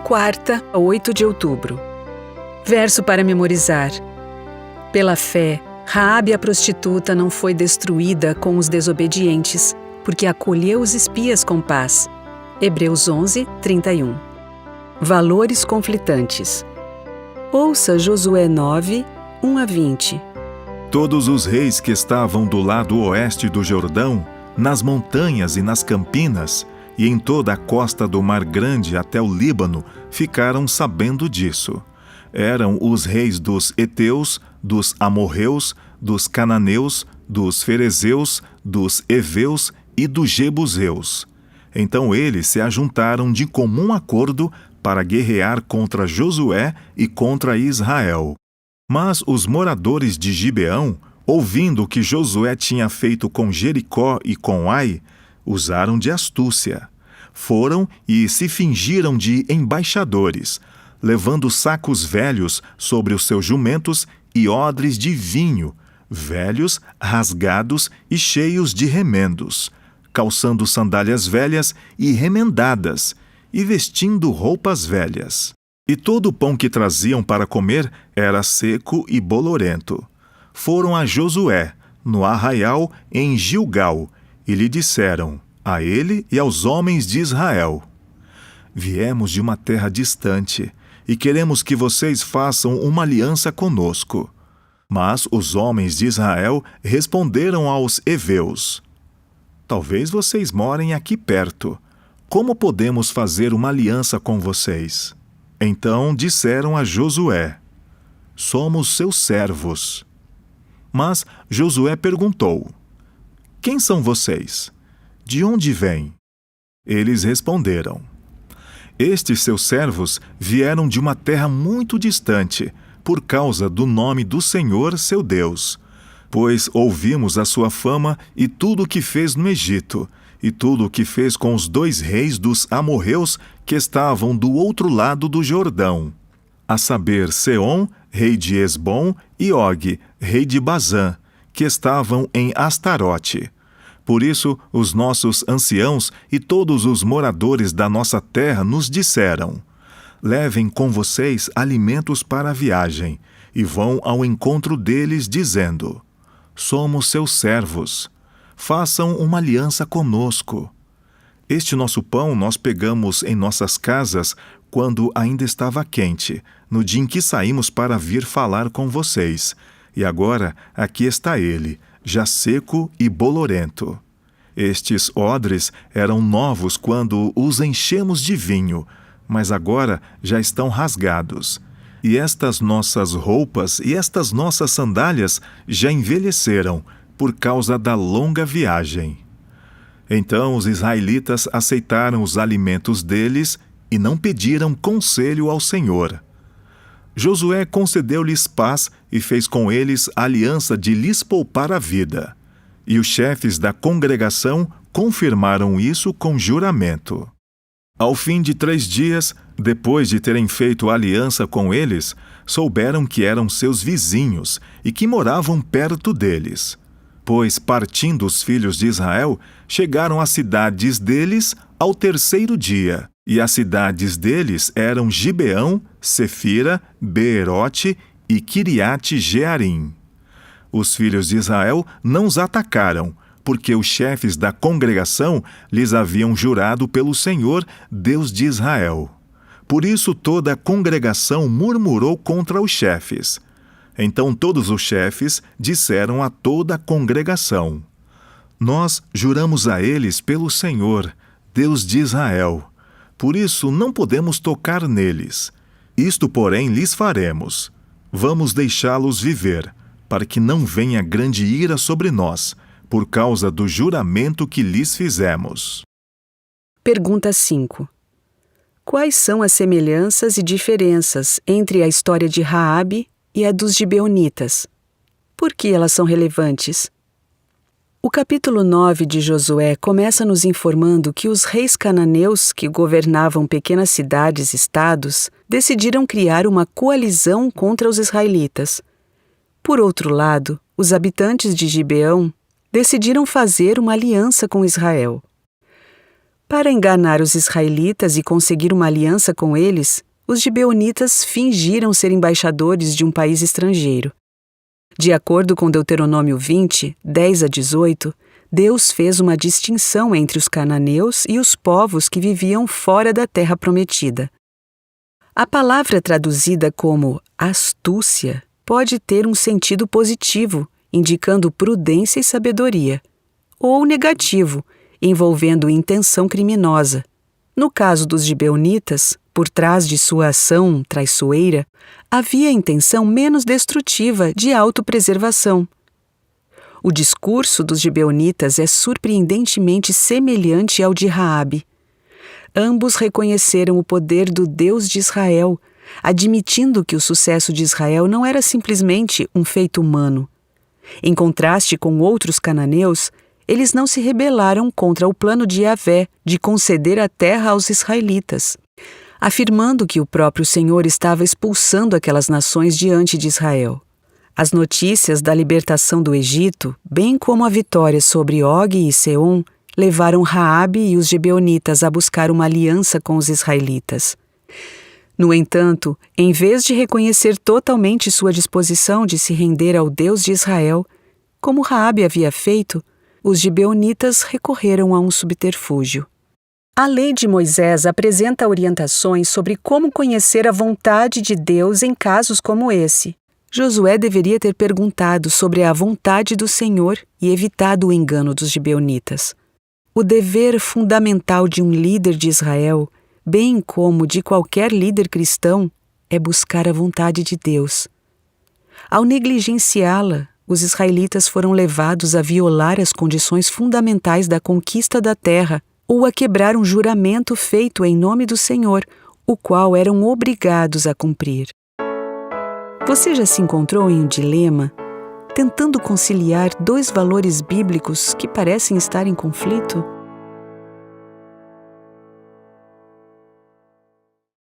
quarta a 8 de outubro. Verso para memorizar. Pela fé, Raabe a prostituta não foi destruída com os desobedientes, porque acolheu os espias com paz. Hebreus 11, 31. Valores conflitantes. Ouça Josué 9, 1 a 20. Todos os reis que estavam do lado oeste do Jordão, nas montanhas e nas campinas, e em toda a costa do Mar Grande até o Líbano, ficaram sabendo disso. Eram os reis dos heteus, dos amorreus, dos cananeus, dos ferezeus, dos heveus e dos jebuseus. Então eles se ajuntaram de comum acordo para guerrear contra Josué e contra Israel. Mas os moradores de Gibeão, ouvindo o que Josué tinha feito com Jericó e com Ai, usaram de astúcia. Foram e se fingiram de embaixadores, levando sacos velhos sobre os seus jumentos e odres de vinho, velhos, rasgados e cheios de remendos, calçando sandálias velhas e remendadas, e vestindo roupas velhas. E todo o pão que traziam para comer era seco e bolorento. Foram a Josué, no arraial em Gilgal, e lhe disseram, a ele e aos homens de Israel: Viemos de uma terra distante, e queremos que vocês façam uma aliança conosco. Mas os homens de Israel responderam aos heveus: Talvez vocês morem aqui perto. Como podemos fazer uma aliança com vocês? Então disseram a Josué: Somos seus servos. Mas Josué perguntou: Quem são vocês? De onde vêm? Eles responderam: Estes seus servos vieram de uma terra muito distante, por causa do nome do Senhor, seu Deus. Pois ouvimos a sua fama e tudo o que fez no Egito, e tudo o que fez com os 2 reis dos amorreus que estavam do outro lado do Jordão, a saber, Seom, rei de Esbom, e Og, rei de Bazã, que estavam em Astarote. Por isso, os nossos anciãos e todos os moradores da nossa terra nos disseram: Levem com vocês alimentos para a viagem, e vão ao encontro deles, dizendo: Somos seus servos. Façam uma aliança conosco. Este nosso pão nós pegamos em nossas casas quando ainda estava quente, no dia em que saímos para vir falar com vocês. E agora aqui está ele, já seco e bolorento. Estes odres eram novos quando os enchemos de vinho, mas agora já estão rasgados. E estas nossas roupas e estas nossas sandálias já envelheceram por causa da longa viagem. Então os israelitas aceitaram os alimentos deles e não pediram conselho ao Senhor. Josué concedeu-lhes paz e fez com eles aliança de lhes poupar a vida. E os chefes da congregação confirmaram isso com juramento. Ao fim de 3 dias, depois de terem feito aliança com eles, souberam que eram seus vizinhos e que moravam perto deles. Pois, partindo os filhos de Israel, chegaram às cidades deles ao 3º dia. E as cidades deles eram Gibeão, Sefira, Beerote e Quiriate Jearim. Os filhos de Israel não os atacaram, porque os chefes da congregação lhes haviam jurado pelo Senhor, Deus de Israel. Por isso toda a congregação murmurou contra os chefes. Então todos os chefes disseram a toda a congregação: Nós juramos a eles pelo Senhor, Deus de Israel. Por isso não podemos tocar neles. Isto, porém, lhes faremos: vamos deixá-los viver, para que não venha grande ira sobre nós, por causa do juramento que lhes fizemos. Pergunta 5. Quais são as semelhanças e diferenças entre a história de Raabe e a dos gibeonitas? Por que elas são relevantes? O capítulo 9 de Josué começa nos informando que os reis cananeus que governavam pequenas cidades-estados decidiram criar uma coalizão contra os israelitas. Por outro lado, os habitantes de Gibeão decidiram fazer uma aliança com Israel. Para enganar os israelitas e conseguir uma aliança com eles, os gibeonitas fingiram ser embaixadores de um país estrangeiro. De acordo com Deuteronômio 20, 10 a 18, Deus fez uma distinção entre os cananeus e os povos que viviam fora da terra prometida. A palavra traduzida como astúcia pode ter um sentido positivo, indicando prudência e sabedoria, ou negativo, envolvendo intenção criminosa. No caso dos gibeonitas, por trás de sua ação traiçoeira, havia intenção menos destrutiva de autopreservação. O discurso dos gibeonitas é surpreendentemente semelhante ao de Raabe. Ambos reconheceram o poder do Deus de Israel, admitindo que o sucesso de Israel não era simplesmente um feito humano. Em contraste com outros cananeus, eles não se rebelaram contra o plano de Yahvé de conceder a terra aos israelitas, afirmando que o próprio Senhor estava expulsando aquelas nações diante de Israel. As notícias da libertação do Egito, bem como a vitória sobre Og e Seom, levaram Raabe e os gibeonitas a buscar uma aliança com os israelitas. No entanto, em vez de reconhecer totalmente sua disposição de se render ao Deus de Israel, como Raabe havia feito, os gibeonitas recorreram a um subterfúgio. A lei de Moisés apresenta orientações sobre como conhecer a vontade de Deus em casos como esse. Josué deveria ter perguntado sobre a vontade do Senhor e evitado o engano dos gibeonitas. O dever fundamental de um líder de Israel, bem como de qualquer líder cristão, é buscar a vontade de Deus. Ao negligenciá-la, os israelitas foram levados a violar as condições fundamentais da conquista da terra ou a quebrar um juramento feito em nome do Senhor, o qual eram obrigados a cumprir. Você já se encontrou em um dilema, tentando conciliar dois valores bíblicos que parecem estar em conflito?